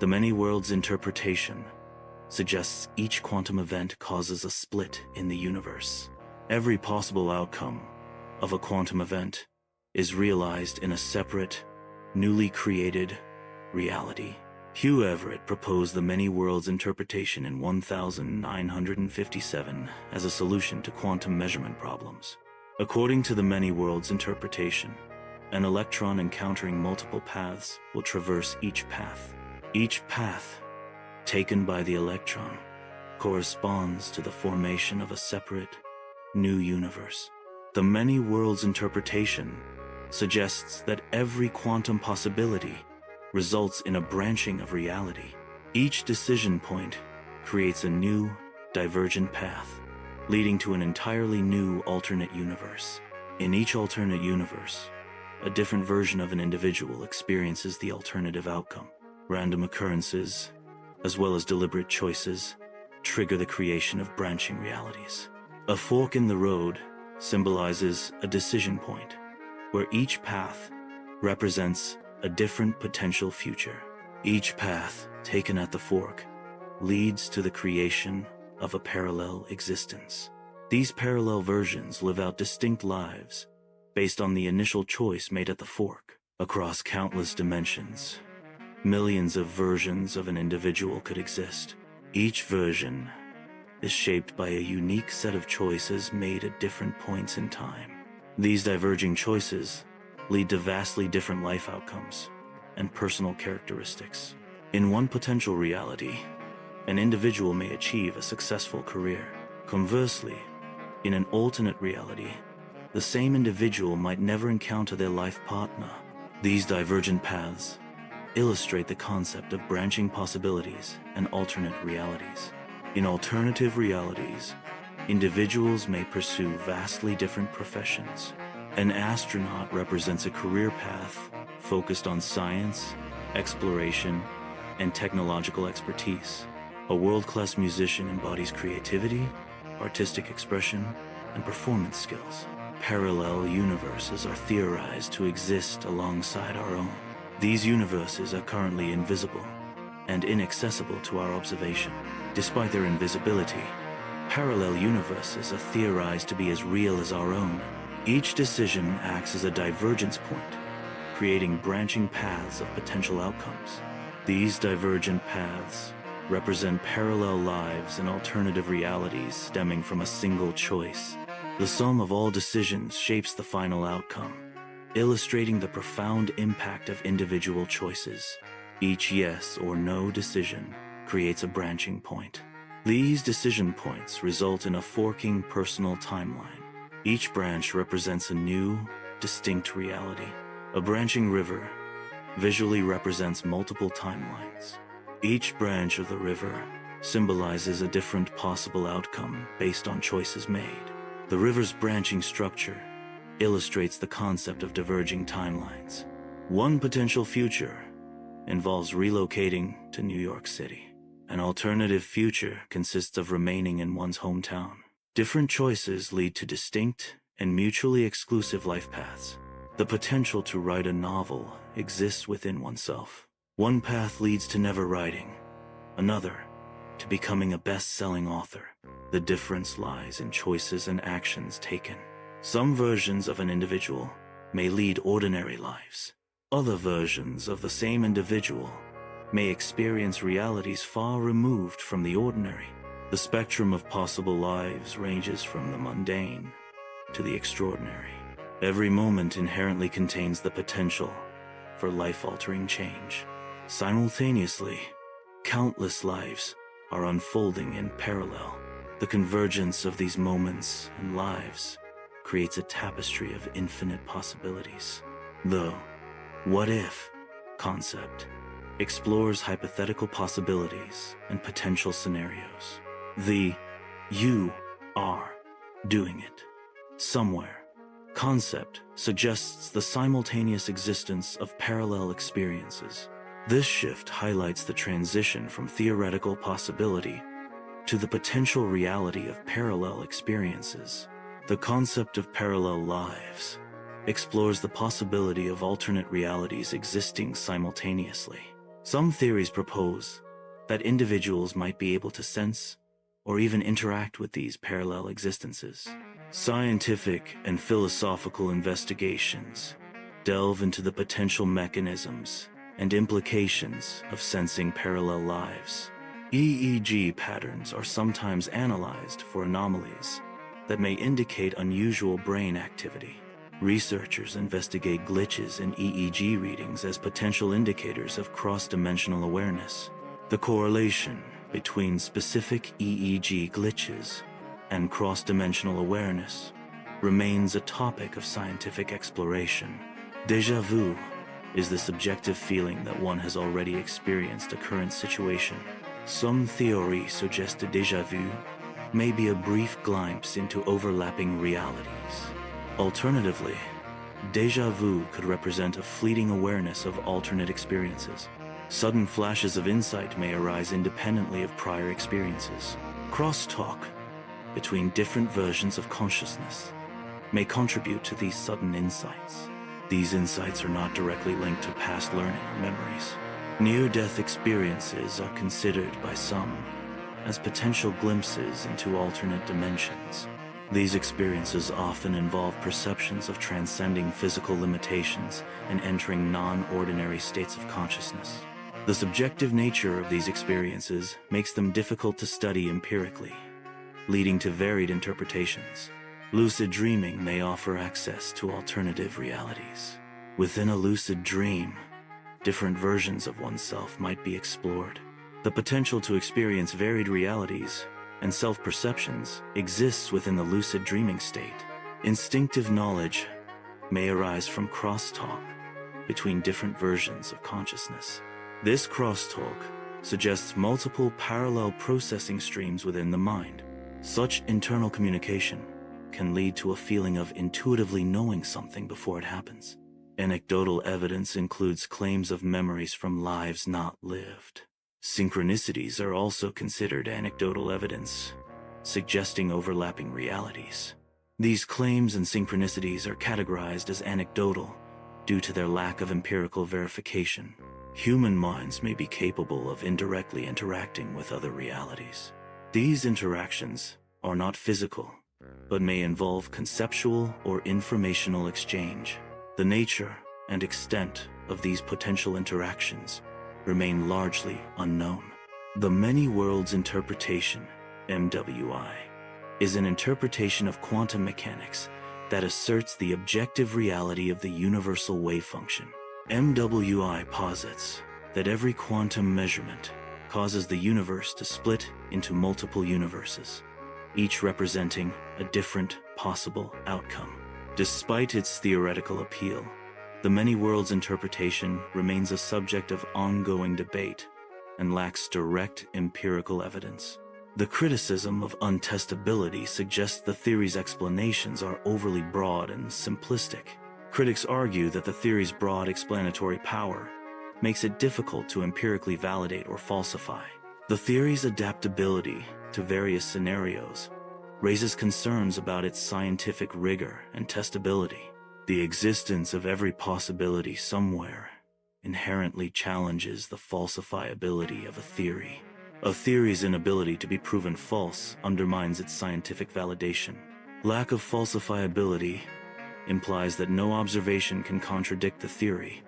The many-worlds interpretation suggests each quantum event causes a split in the universe. Every possible outcome of a quantum event is realized in a separate, newly created reality. Hugh Everett proposed the many-worlds interpretation in 1957 as a solution to quantum measurement problems. According to the many-worlds interpretation, an electron encountering multiple paths will traverse each path. Each path taken by the electron corresponds to the formation of a separate, new universe. The many-worlds interpretation suggests that every quantum possibility results in a branching of reality. Each decision point creates a new, divergent path, leading to an entirely new alternate universe. In each alternate universe, a different version of an individual experiences the alternative outcome. Random occurrences, as well as deliberate choices, trigger the creation of branching realities. A fork in the road symbolizes a decision point, where each path represents a different potential future. Each path taken at the fork leads to the creation of a parallel existence. These parallel versions live out distinct lives based on the initial choice made at the fork. Across countless dimensions, millions of versions of an individual could exist. Each version is shaped by a unique set of choices made at different points in time. These diverging choices lead to vastly different life outcomes and personal characteristics. In one potential reality, an individual may achieve a successful career. Conversely, in an alternate reality, the same individual might never encounter their life partner. These divergent paths illustrate the concept of branching possibilities and alternate realities. In alternative realities, individuals may pursue vastly different professions. An astronaut represents a career path focused on science, exploration, and technological expertise. A world-class musician embodies creativity, artistic expression, and performance skills. Parallel universes are theorized to exist alongside our own. These universes are currently invisible and inaccessible to our observation. Despite their invisibility, parallel universes are theorized to be as real as our own. Each decision acts as a divergence point, creating branching paths of potential outcomes. These divergent paths represent parallel lives and alternative realities stemming from a single choice. The sum of all decisions shapes the final outcome, illustrating the profound impact of individual choices. Each yes or no decision creates a branching point. These decision points result in a forking personal timeline. Each branch represents a new, distinct reality. A branching river visually represents multiple timelines. Each branch of the river symbolizes a different possible outcome based on choices made. The river's branching structure illustrates the concept of diverging timelines. One potential future involves relocating to New York City. An alternative future consists of remaining in one's hometown. Different choices lead to distinct and mutually exclusive life paths. The potential to write a novel exists within oneself. One path leads to never writing, another to becoming a best-selling author. The difference lies in choices and actions taken. Some versions of an individual may lead ordinary lives. Other versions of the same individual may experience realities far removed from the ordinary. The spectrum of possible lives ranges from the mundane to the extraordinary. Every moment inherently contains the potential for life-altering change. Simultaneously, countless lives are unfolding in parallel. The convergence of these moments and lives creates a tapestry of infinite possibilities. The "what if" concept explores hypothetical possibilities and potential scenarios. The "you are doing it somewhere" concept suggests the simultaneous existence of parallel experiences. This shift highlights the transition from theoretical possibility to the potential reality of parallel experiences. The concept of parallel lives explores the possibility of alternate realities existing simultaneously. Some theories propose that individuals might be able to sense or even interact with these parallel existences. Scientific and philosophical investigations delve into the potential mechanisms and implications of sensing parallel lives. EEG patterns are sometimes analyzed for anomalies that may indicate unusual brain activity. Researchers investigate glitches in EEG readings as potential indicators of cross-dimensional awareness. The correlation between specific EEG glitches and cross-dimensional awareness remains a topic of scientific exploration. Déjà vu is the subjective feeling that one has already experienced a current situation. Some theories suggest a déjà vu may be a brief glimpse into overlapping realities. Alternatively, déjà vu could represent a fleeting awareness of alternate experiences. Sudden flashes of insight may arise independently of prior experiences. Crosstalk between different versions of consciousness may contribute to these sudden insights. These insights are not directly linked to past learning or memories. Near-death experiences are considered by some as potential glimpses into alternate dimensions. These experiences often involve perceptions of transcending physical limitations and entering non-ordinary states of consciousness. The subjective nature of these experiences makes them difficult to study empirically, leading to varied interpretations. Lucid dreaming may offer access to alternative realities. Within a lucid dream, different versions of oneself might be explored. The potential to experience varied realities and self-perceptions exists within the lucid dreaming state. Instinctive knowledge may arise from crosstalk between different versions of consciousness. This crosstalk suggests multiple parallel processing streams within the mind. Such internal communication can lead to a feeling of intuitively knowing something before it happens. Anecdotal evidence includes claims of memories from lives not lived. Synchronicities are also considered anecdotal evidence, suggesting overlapping realities. These claims and synchronicities are categorized as anecdotal due to their lack of empirical verification. Human minds may be capable of indirectly interacting with other realities. These interactions are not physical, but may involve conceptual or informational exchange. The nature and extent of these potential interactions remain largely unknown. The Many-Worlds Interpretation, MWI, is an interpretation of quantum mechanics that asserts the objective reality of the universal wave function. MWI posits that every quantum measurement causes the universe to split into multiple universes, each representing a different possible outcome. Despite its theoretical appeal, the Many-Worlds interpretation remains a subject of ongoing debate and lacks direct empirical evidence. The criticism of untestability suggests the theory's explanations are overly broad and simplistic. Critics argue that the theory's broad explanatory power makes it difficult to empirically validate or falsify. The theory's adaptability to various scenarios raises concerns about its scientific rigor and testability. The existence of every possibility somewhere inherently challenges the falsifiability of a theory. A theory's inability to be proven false undermines its scientific validation. Lack of falsifiability implies that no observation can contradict the theory,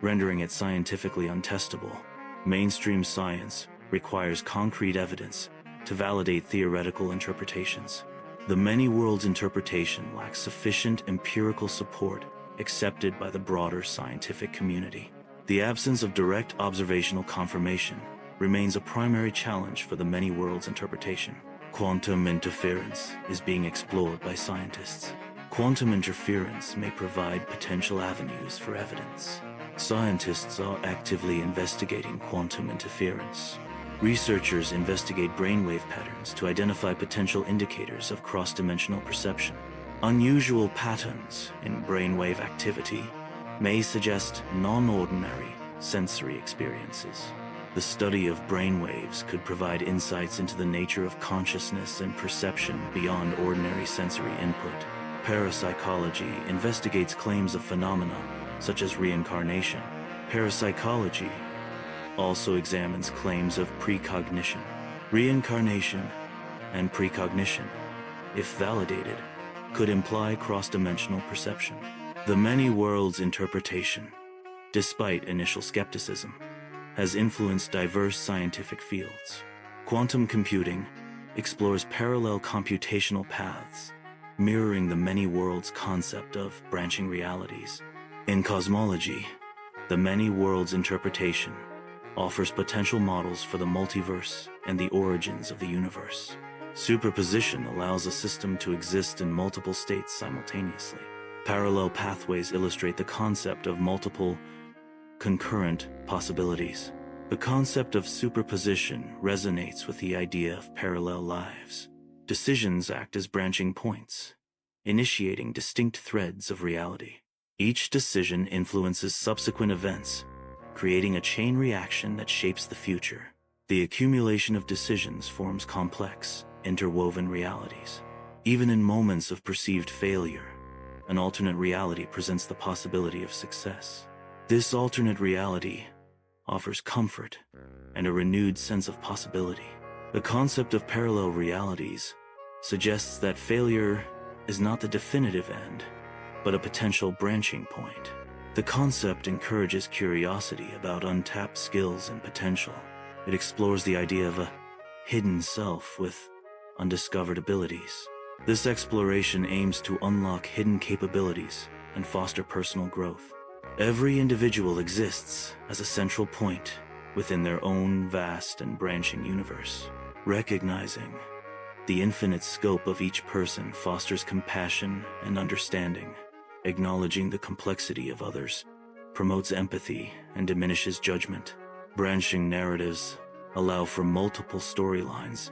rendering it scientifically untestable. Mainstream science requires concrete evidence to validate theoretical interpretations. The Many-Worlds interpretation lacks sufficient empirical support accepted by the broader scientific community. The absence of direct observational confirmation remains a primary challenge for the Many-Worlds interpretation. Quantum interference is being explored by scientists. Quantum interference may provide potential avenues for evidence. Scientists are actively investigating quantum interference. Researchers investigate brainwave patterns to identify potential indicators of cross-dimensional perception. Unusual patterns in brainwave activity may suggest non-ordinary sensory experiences. The study of brainwaves could provide insights into the nature of consciousness and perception beyond ordinary sensory input. Parapsychology investigates claims of phenomena such as reincarnation. Parapsychology also examines claims of precognition, reincarnation, and precognition, if validated, could imply cross-dimensional perception. The many-worlds interpretation, despite initial skepticism, has influenced diverse scientific fields. Quantum computing explores parallel computational paths, mirroring the many-worlds concept of branching realities. In cosmology, the many-worlds interpretation offers potential models for the multiverse and the origins of the universe. Superposition allows a system to exist in multiple states simultaneously. Parallel pathways illustrate the concept of multiple concurrent possibilities. The concept of superposition resonates with the idea of parallel lives. Decisions act as branching points, initiating distinct threads of reality. Each decision influences subsequent events, creating a chain reaction that shapes the future. The accumulation of decisions forms complex, interwoven realities. Even in moments of perceived failure, an alternate reality presents the possibility of success. This alternate reality offers comfort and a renewed sense of possibility. The concept of parallel realities suggests that failure is not the definitive end, but a potential branching point. The concept encourages curiosity about untapped skills and potential. It explores the idea of a hidden self with undiscovered abilities. This exploration aims to unlock hidden capabilities and foster personal growth. Every individual exists as a central point within their own vast and branching universe. Recognizing the infinite scope of each person fosters compassion and understanding. Acknowledging the complexity of others promotes empathy and diminishes judgment. Branching narratives allow for multiple storylines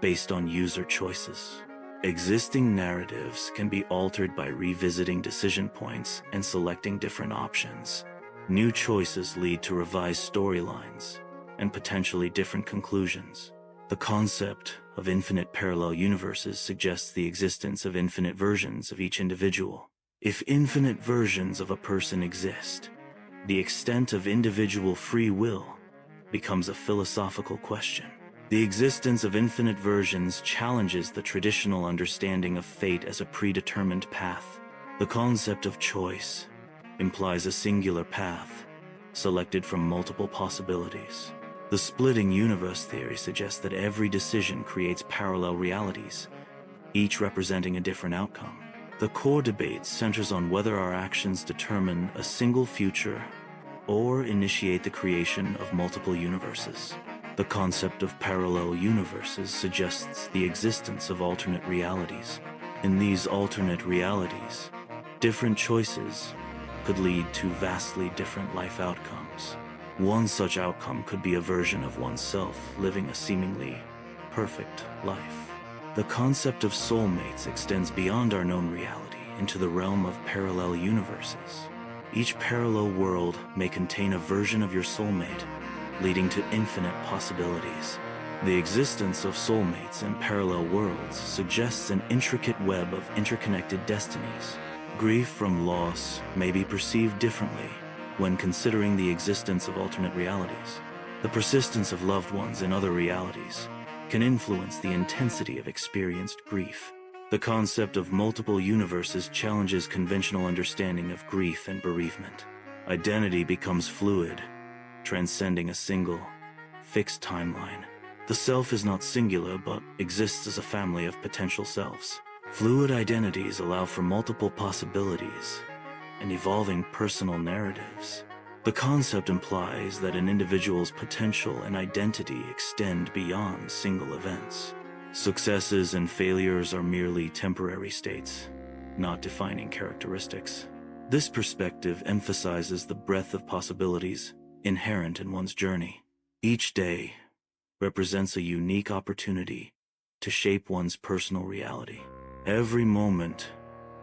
based on user choices. Existing narratives can be altered by revisiting decision points and selecting different options. New choices lead to revised storylines and potentially different conclusions. The concept of infinite parallel universes suggests the existence of infinite versions of each individual. If infinite versions of a person exist, the extent of individual free will becomes a philosophical question. The existence of infinite versions challenges the traditional understanding of fate as a predetermined path. The concept of choice implies a singular path, selected from multiple possibilities. The splitting universe theory suggests that every decision creates parallel realities, each representing a different outcome. The core debate centers on whether our actions determine a single future or initiate the creation of multiple universes. The concept of parallel universes suggests the existence of alternate realities. In these alternate realities, different choices could lead to vastly different life outcomes. One such outcome could be a version of oneself living a seemingly perfect life. The concept of soulmates extends beyond our known reality into the realm of parallel universes. Each parallel world may contain a version of your soulmate, leading to infinite possibilities. The existence of soulmates in parallel worlds suggests an intricate web of interconnected destinies. Grief from loss may be perceived differently when considering the existence of alternate realities. The persistence of loved ones in other realities can influence the intensity of experienced grief. The concept of multiple universes challenges conventional understanding of grief and bereavement. Identity becomes fluid, transcending a single, fixed timeline. The self is not singular, but exists as a family of potential selves. Fluid identities allow for multiple possibilities and evolving personal narratives. The concept implies that an individual's potential and identity extend beyond single events. Successes and failures are merely temporary states, not defining characteristics. This perspective emphasizes the breadth of possibilities inherent in one's journey. Each day represents a unique opportunity to shape one's personal reality. Every moment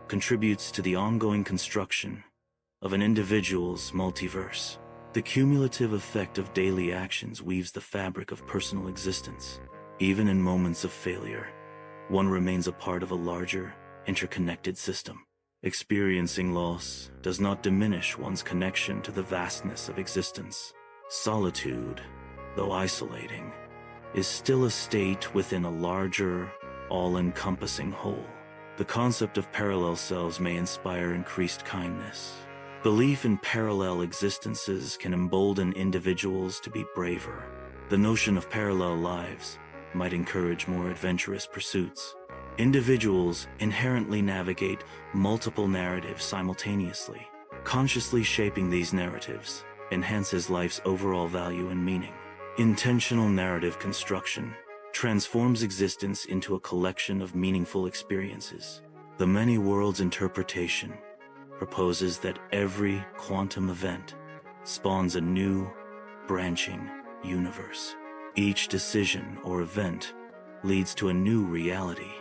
contributes to the ongoing construction of an individual's multiverse. The cumulative effect of daily actions weaves the fabric of personal existence. Even in moments of failure, one remains a part of a larger, interconnected system. Experiencing loss does not diminish one's connection to the vastness of existence. Solitude, though isolating, is still a state within a larger, all-encompassing whole. The concept of parallel selves may inspire increased kindness. Belief in parallel existences can embolden individuals to be braver. The notion of parallel lives might encourage more adventurous pursuits. Individuals inherently navigate multiple narratives simultaneously. Consciously shaping these narratives enhances life's overall value and meaning. Intentional narrative construction transforms existence into a collection of meaningful experiences. The many-worlds interpretation proposes that every quantum event spawns a new, branching universe. Each decision or event leads to a new reality,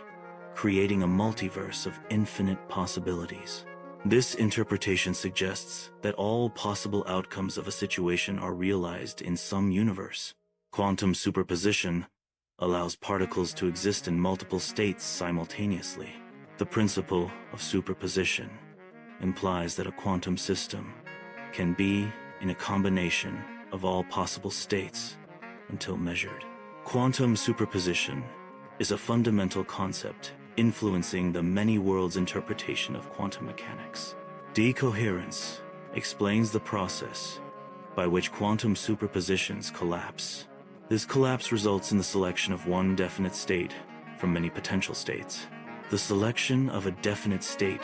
creating a multiverse of infinite possibilities. This interpretation suggests that all possible outcomes of a situation are realized in some universe. Quantum superposition allows particles to exist in multiple states simultaneously. The principle of superposition implies that a quantum system can be in a combination of all possible states until measured. Quantum superposition is a fundamental concept influencing the many-worlds interpretation of quantum mechanics. Decoherence explains the process by which quantum superpositions collapse. This collapse results in the selection of one definite state from many potential states. The selection of a definite state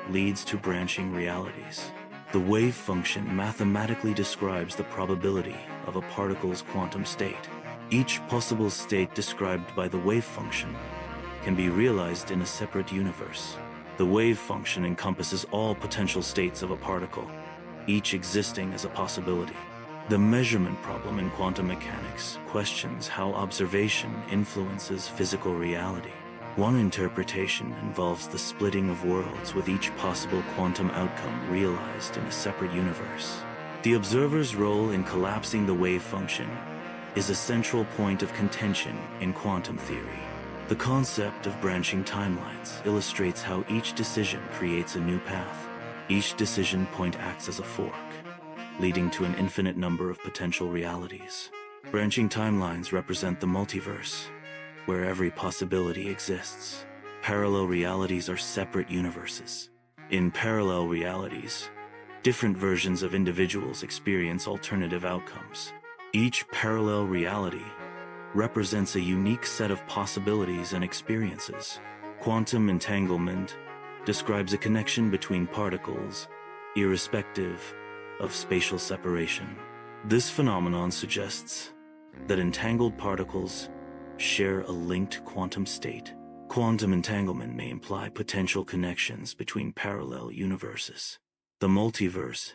leads to branching realities. The wave function mathematically describes the probability of a particle's quantum state. Each possible state described by the wave function can be realized in a separate universe. The wave function encompasses all potential states of a particle, each existing as a possibility. The measurement problem in quantum mechanics questions how observation influences physical reality. One interpretation involves the splitting of worlds, with each possible quantum outcome realized in a separate universe. The observer's role in collapsing the wave function is a central point of contention in quantum theory. The concept of branching timelines illustrates how each decision creates a new path. Each decision point acts as a fork, leading to an infinite number of potential realities. Branching timelines represent the multiverse, where every possibility exists. Parallel realities are separate universes. In parallel realities, different versions of individuals experience alternative outcomes. Each parallel reality represents a unique set of possibilities and experiences. Quantum entanglement describes a connection between particles, irrespective of spatial separation. This phenomenon suggests that entangled particles share a linked quantum state. Quantum entanglement may imply potential connections between parallel universes. The multiverse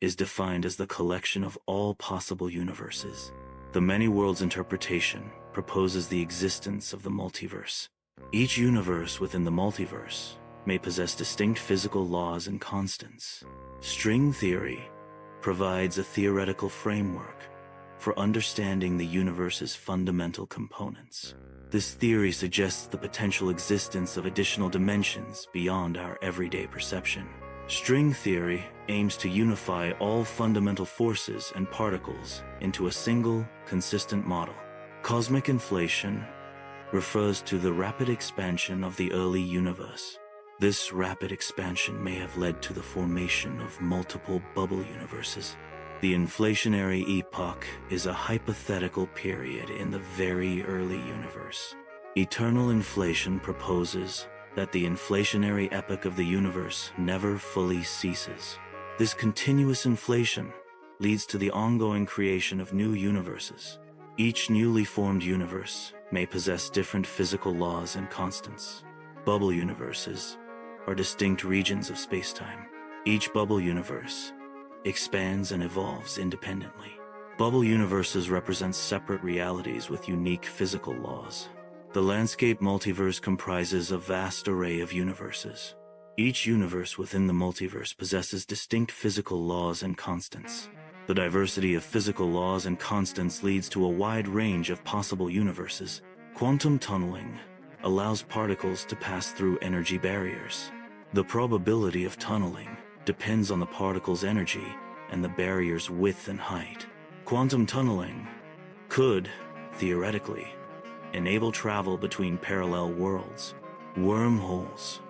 is defined as the collection of all possible universes. The many-worlds interpretation proposes the existence of the multiverse. Each universe within the multiverse may possess distinct physical laws and constants. String theory provides a theoretical framework for understanding the universe's fundamental components. This theory suggests the potential existence of additional dimensions beyond our everyday perception. String theory aims to unify all fundamental forces and particles into a single, consistent model. Cosmic inflation refers to the rapid expansion of the early universe. This rapid expansion may have led to the formation of multiple bubble universes. The inflationary epoch is a hypothetical period in the very early universe. Eternal inflation proposes that the inflationary epoch of the universe never fully ceases. This continuous inflation leads to the ongoing creation of new universes. Each newly formed universe may possess different physical laws and constants. Bubble universes are distinct regions of spacetime. Each bubble universe expands and evolves independently. Bubble universes represent separate realities with unique physical laws. The landscape multiverse comprises a vast array of universes. Each universe within the multiverse possesses distinct physical laws and constants. The diversity of physical laws and constants leads to a wide range of possible universes. Quantum tunneling allows particles to pass through energy barriers. The probability of tunneling depends on the particle's energy and the barrier's width and height. Quantum tunneling could, theoretically, enable travel between parallel worlds. Wormholes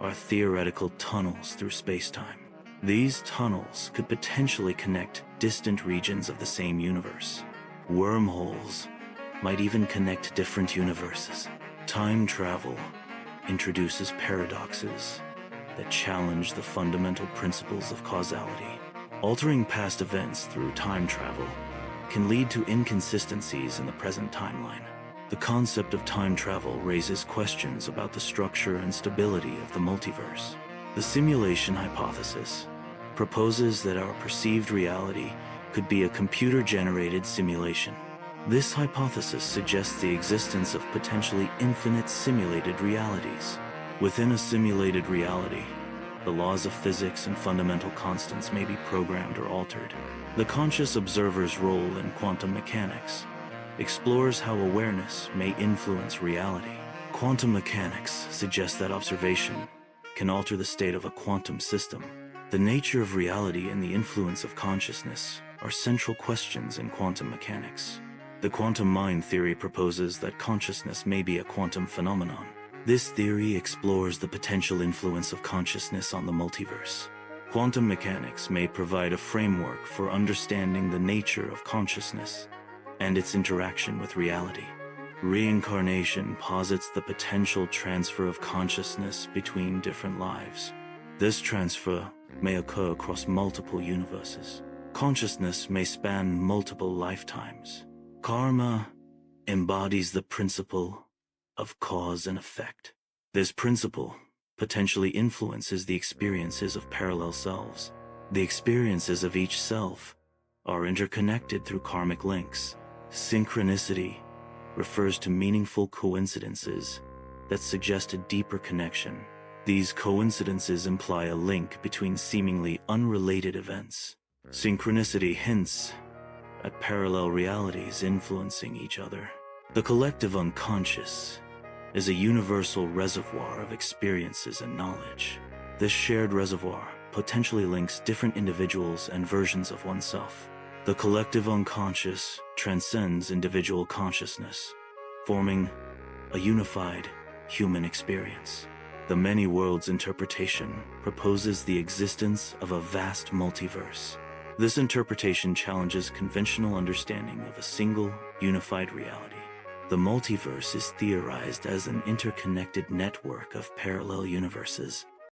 are theoretical tunnels through space-time. These tunnels could potentially connect distant regions of the same universe. Wormholes might even connect different universes. Time travel introduces paradoxes that challenge the fundamental principles of causality. Altering past events through time travel can lead to inconsistencies in the present timeline. The concept of time travel raises questions about the structure and stability of the multiverse. The simulation hypothesis proposes that our perceived reality could be a computer-generated simulation. This hypothesis suggests the existence of potentially infinite simulated realities. Within a simulated reality, the laws of physics and fundamental constants may be programmed or altered. The conscious observer's role in quantum mechanics explores how awareness may influence reality. Quantum mechanics suggests that observation can alter the state of a quantum system. The nature of reality and the influence of consciousness are central questions in quantum mechanics. The quantum mind theory proposes that consciousness may be a quantum phenomenon. This theory explores the potential influence of consciousness on the multiverse. Quantum mechanics may provide a framework for understanding the nature of consciousness and its interaction with reality. Reincarnation posits the potential transfer of consciousness between different lives. This transfer may occur across multiple universes. Consciousness may span multiple lifetimes. Karma embodies the principle of cause and effect. This principle potentially influences the experiences of parallel selves. The experiences of each self are interconnected through karmic links. Synchronicity refers to meaningful coincidences that suggest a deeper connection. These coincidences imply a link between seemingly unrelated events. Synchronicity hints at parallel realities influencing each other. The collective unconscious is a universal reservoir of experiences and knowledge. This shared reservoir potentially links different individuals and versions of oneself. The collective unconscious transcends individual consciousness, forming a unified human experience. The many-worlds interpretation proposes the existence of a vast multiverse. This interpretation challenges conventional understanding of a single, unified reality. The multiverse is theorized as an interconnected network of parallel universes.